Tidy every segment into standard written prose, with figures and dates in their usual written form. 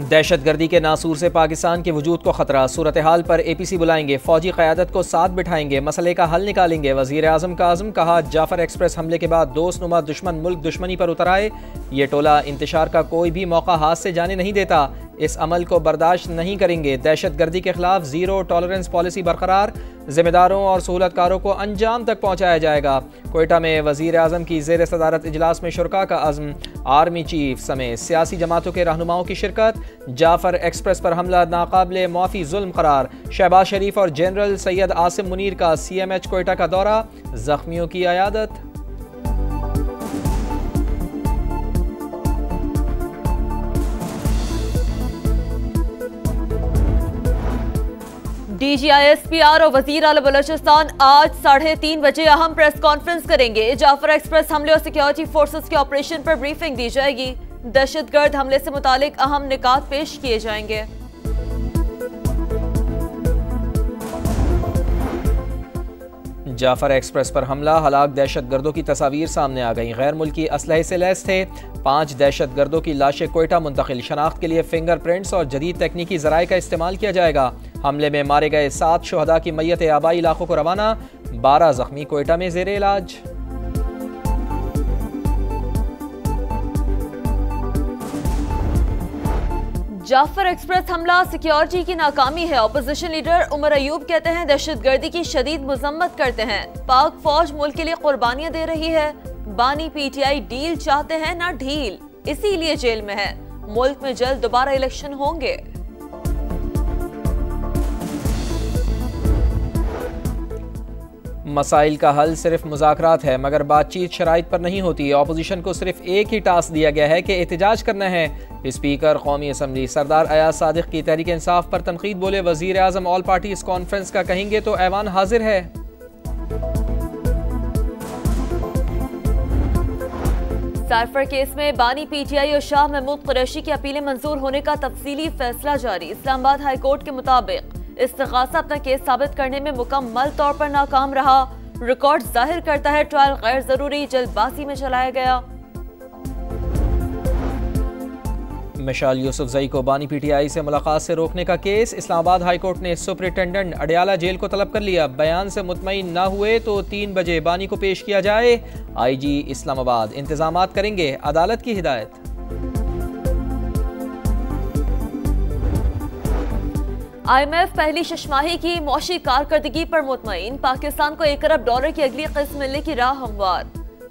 दहशत गर्दी के नासूर से पाकिस्तान के वजूद को खतरा, सूरत हाल पर APC बुलाएंगे, फौजी क़यादत को साथ बिठाएंगे, मसले का हल निकालेंगे। वज़ीर आज़म का आज़म, कहा जाफर एक्सप्रेस हमले के बाद दोस्त नुमा दुश्मन मुल्क दुश्मनी पर उतर आए। ये टोला इंतशार का कोई भी मौका हाथ से जाने नहीं देता, इस अमल को बर्दाश्त नहीं करेंगे। दहशत गर्दी के खिलाफ ज़ीरो टॉलरेंस पॉलिसी बरकरार, ज़िम्मेदारों और सहूलतकारों को अंजाम तक पहुँचाया जाएगा। कोयटा में वज़ीर आज़म की ज़ेर सदारत इजलास में शुरका का अज़्म, आर्मी चीफ समेत सियासी जमातों के रहनुमाओं की शिरकत। जाफर एक्सप्रेस पर हमला नाकाबिले मुआफ़ी जुल्म करार, शहबाज शरीफ और जनरल सैयद आसिम मुनीर का CMH कोयटा का दौरा, जख्मियों की अयादत। DGISPR और वजीर आला बलोचिस्तान आज 3:30 बजे अहम प्रेस कॉन्फ्रेंस करेंगे। जाफर एक्सप्रेस हमले और सिक्योरिटी फोर्सेस के ऑपरेशन पर ब्रीफिंग दी जाएगी। दहशतगर्द हमले से मुतालिक अहम निकात पेश किए जाएंगे। जाफर एक्सप्रेस पर हमला, हलाक दहशतगर्दों की तस्वीर सामने आ गई। गैर मुल्की असलहे से लैस थे 5 दहशतगर्दों की लाशें कोयटा मुंतकिल, शनाख्त के लिए फिंगरप्रिंट्स और जदीद तकनीकी ज़राए का इस्तेमाल किया जाएगा। हमले में मारे गए 7 शुहदा की मैयत आबाई इलाकों को रवाना, 12 जख्मी कोयटा में ज़ेरे इलाज। जाफर एक्सप्रेस हमला सिक्योरिटी की नाकामी है। अपोजिशन लीडर उमर अयूब कहते हैं दहशतगर्दी की शदीद मजम्मत करते हैं। पाक फौज मुल्क के लिए कुर्बानियां दे रही है। बानी PTI डील चाहते हैं ना ढील, इसीलिए जेल में है। मुल्क में जल्द दोबारा इलेक्शन होंगे। मसाइल का हल सिर्फ मुज़ाकरात है, मगर बातचीत शराइत पर नहीं होती। अपोजिशन को सिर्फ एक ही टास्क दिया गया है कि एहतजाज करना है। स्पीकर कौमी असम्बली सरदार अयाज सादिक की तहरीक इंसाफ पर तनकीद, बोले वज़ीर आज़म ऑल पार्टी इस कॉन्फ्रेंस का कहेंगे तो ऐवान हाजिर है। साइफर केस में बानी PTI और शाह महमूद कुरैशी की अपीलें मंजूर होने का तफसीली फैसला जारी। इस्लामाबाद हाई कोर्ट के मुताबिक इस्तिगासा अपना केस साबित करने में मुकम्मल तौर पर नाकाम रहा। रिकॉर्ड जाहिर करता है ट्रायल गैर जरूरी जल्दबाजी में चलाया गया। मिशाल यूसुफजई को बानी PTI से मुलाकात से रोकने का केस, इस्लामाबाद हाई कोर्ट ने सुपरिटेंडेंट अडियाला जेल को तलब कर लिया। बयान से मुतमईन ना हुए तो 3 बजे बानी को पेश किया जाए। IG इस्लामाबाद इंतजामात करेंगे, अदालत की हिदायत। IMF पहली शशमाही की मौशी कारकर्दगी पर मुतमईन, पाकिस्तान को $1 अरब की अगली किस्त मिलने की राह हमवार।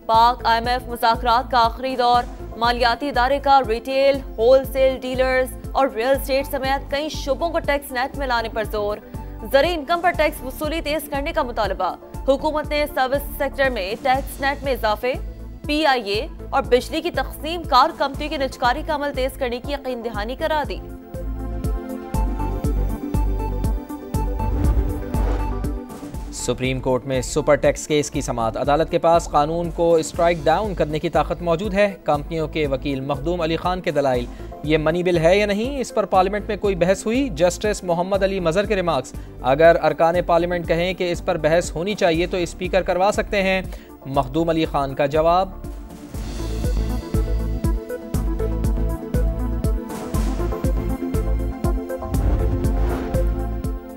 पाक IMF मुज़ाकरात का आखिरी दौर, मालियाती इदारे का रिटेल, होलसेल डीलर्स और रियल एस्टेट समेत कई शोबों को टैक्स नेट में लाने पर जोर। ज़री इनकम पर टैक्स वसूली तेज करने का मुतालबा। हुकूमत ने सर्विस सेक्टर में टैक्स नेट में इजाफे, PIA और बिजली की तकसीम कार कंपनी की निजकारी का अमल तेज करने की यकीन दहानी करा दी। सुप्रीम कोर्ट में सुपर टैक्स केस की समाअत, अदालत के पास कानून को स्ट्राइक डाउन करने की ताकत मौजूद है। कंपनियों के वकील मखदूम अली खान के दलाइल, ये मनी बिल है या नहीं, इस पर पार्लियामेंट में कोई बहस हुई। जस्टिस मोहम्मद अली मजहर के रिमार्क्स, अगर अरकान पार्लियामेंट कहें कि इस पर बहस होनी चाहिए तो स्पीकर करवा सकते हैं। मखदूम अली खान का जवाब,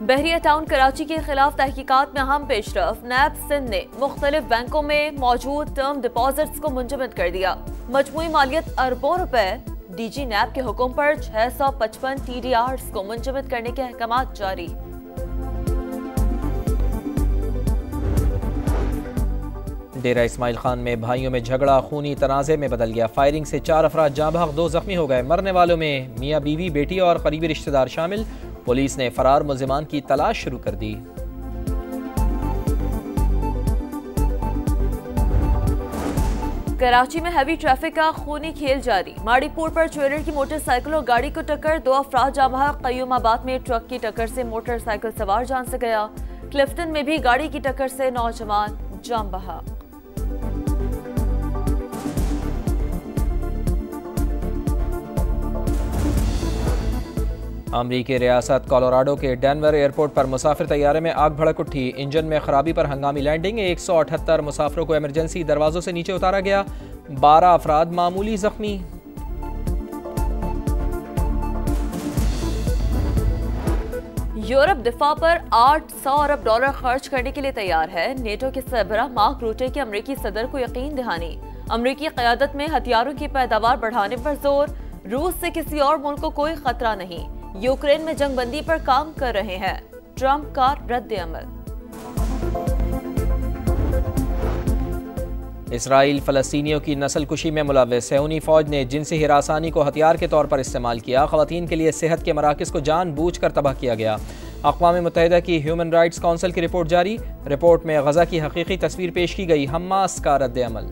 बहरिया टाउन कराची के खिलाफ तहकीकात में अहम पेशरफ। नैब सिंध ने मुख्तलिफ बैंकों में मौजूद टर्म डिपॉजिट्स को मुंजमद कर दिया। मजमूई मालियत अरबों रुपए। DG नैब के हुक्म पर 655 TDRs को मुंजमद करने के अहकामात जारी। डेरा इस्माइल खान में भाइयों में झगड़ा खूनी तनाज़े में बदल गया। फायरिंग से 4 अफराद जाँ बहक, 2 जख्मी हो गए। मरने वालों में मियाँ बीवी, बेटी और करीबी रिश्तेदार शामिल। पुलिस ने फरार मुल्जिमान की तलाश शुरू कर दी। कराची में हैवी ट्रैफिक का खूनी खेल जारी। माड़ीपुर पर ज्वेलर की मोटरसाइकिल और गाड़ी को टक्कर, 2 अफराद जाँ बहक। कयूमाबाद में ट्रक की टक्कर से मोटरसाइकिल सवार जान से गया। क्लिफ्टन में भी गाड़ी की टक्कर से नौजवान जाँ बहक। अमरीकी रियासत कोलोराडो के डेनवर एयरपोर्ट पर मुसाफिर तैयारे में आग भड़क उठी। इंजन में खराबी पर हंगामी लैंडिंग। 178 मुसाफिरों को इमरजेंसी दरवाजों से नीचे उतारा गया। 12 अफराद मामूली जख्मी। यूरोप दिफा पर $800 अरब खर्च करने के लिए तैयार है। नेटो के सरबराह मार्क रूटे की अमरीकी सदर को यकीन दहानी। अमरीकी क़यादत में हथियारों की पैदावार बढ़ाने पर जोर। रूस से किसी और मुल्क को कोई खतरा नहीं। यूक्रेन में जंगबंदी पर काम कर रहे हैं। ट्रंप का रद्द अमल। इसराइल फ़लस्तीनियों की नस्लकुशी में मुलव्वस। सेहूनी फ़ौज ने जिनसी हिरासानी को हथियार के तौर पर इस्तेमाल किया। ख़वातीन के लिए सेहत के मराकज़ को जानबूझकर तबाह किया गया। अक़वाम मुत्तहिदा की ह्यूमन राइट्स काउंसिल की रिपोर्ट जारी। रिपोर्ट में गज़ा की हकीकी तस्वीर पेश की गई। हमास का रद्द अमल।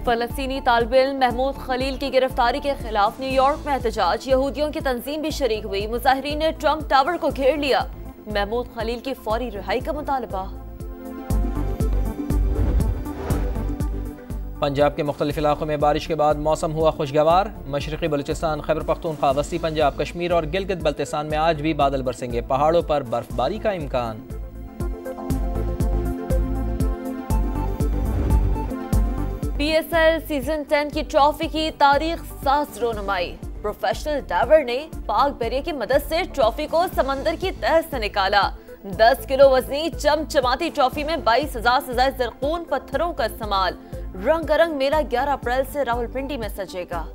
फ़लस्तीनी तालिब इल्म महमूद खलील की गिरफ्तारी के खिलाफ न्यूयॉर्क में एहतजाज। यहूदियों की तंजीम भी शरीक हुई। मुजाहिरीन ने ट्रंप टावर को घेर लिया। महमूद खलील की फौरी रिहाई का मुतालबा। पंजाब के मुख्तलिफ इलाकों में बारिश के बाद मौसम हुआ खुशगवार। मशरक़ी बलूचिस्तान, खैबर पख्तूनख्वा, वस्ती पंजाब, कश्मीर और गिलगित बल्तिस्तान में आज भी बादल बरसेंगे। पहाड़ों पर बर्फबारी का इम्कान। PSL सीजन 10 की ट्रॉफी की तारीख साज रोनुमाई। प्रोफेशनल डाइवर ने पाक बैरियर की मदद से ट्रॉफी को समंदर की तह से निकाला। 10 किलो वजनी चमचमाती ट्रॉफी में 22,000 से ज्यादा ज़रक़ून पत्थरों का इस्तेमाल। रंगारंग मेला 11 अप्रैल से रावलपिंडी में सजेगा।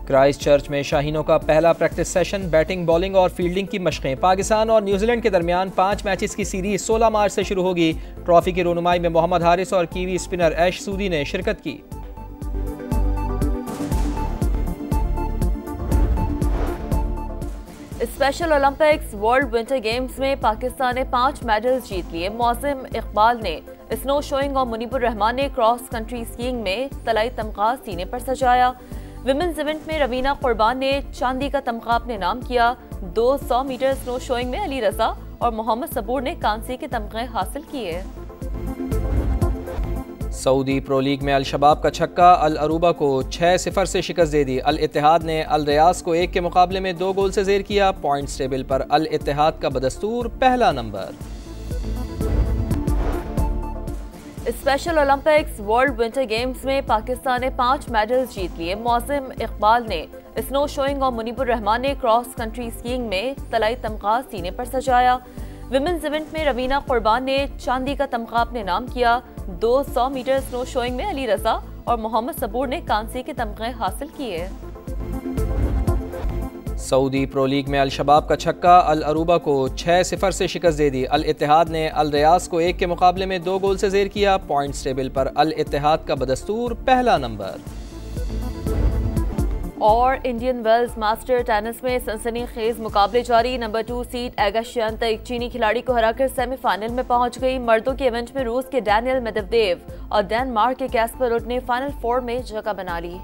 क्राइस्ट चर्च में शाहीनों का पहला प्रैक्टिस सेशन। बैटिंग, बॉलिंग और फील्डिंग की मशक़ें। पाकिस्तान और न्यूजीलैंड के दरमियान 5 मैचेस की सीरीज 16 मार्च से शुरू होगी। ट्रॉफी की रोनुमाई में मोहम्मद हारिस और कीवी स्पिनर ऐश सूदी ने शिरकत की। Special Olympics world winter games में पाकिस्तान ने 5 मेडल्स जीत लिए। मौज़िम इकबाल ने स्नो शोइंग और मुनीबुर रहमान ने क्रॉस कंट्री स्कीइंग में तलाई तमगा सीने पर सजाया। विमेंस इवेंट में रवीना कुर्बान ने चांदी का तमगा अपने नाम किया। 200 मीटर स्नो शोइंग में अली रजा और मोहम्मद सबूर ने कांसे के तमगे हासिल किए। सऊदी प्रो लीग में अल शबाब का छक्का। अल अरूबा को 6-0 से शिकस्त दे दी। अल इत्तेहाद ने अल रियाज को 1 के मुकाबले में 2 गोल से ज़ेर किया। पॉइंट्स टेबल पर अल इत्तेहाद का बदस्तूर पहला number. Special Olympics world winter games में पाकिस्तान ने 5 मेडल्स जीत लिए। मौज़िम इकबाल ने स्नो शोइंग और मुनीबुर रहमान ने क्रॉस कंट्री स्कीइंग में तलाई तमगा सीने पर सजाया। विमेंस इवेंट में रवीना कुर्बान ने चांदी का तमगा अपने नाम किया। 200 मीटर स्नो शोइंग में अली रजा और मोहम्मद सबूर ने कांसे के तमगे हासिल किए। सऊदी प्रो लीग में अल शबाब का छक्का। अल अरूबा को 6-0 से शिकस्त दे दी। अल इत्तेहाद ने अल रियाज को 1 के मुकाबले में 2 गोल से ज़ेर किया। पॉइंट्स टेबल पर अल इत्तेहाद का बदस्तूर पहला नंबर। और इंडियन वेल्स मास्टर टेनिस में सनसनीखेज मुकाबले जारी। नंबर 2 सीड एगा श्योंतेक एक चीनी खिलाड़ी को हराकर सेमीफाइनल में पहुंच गई। मर्दों के इवेंट में रूस के डैनियल मेदवेदेव और डेनमार्क के कैस्पर रुड ने फाइनल 4 में जगह बना ली।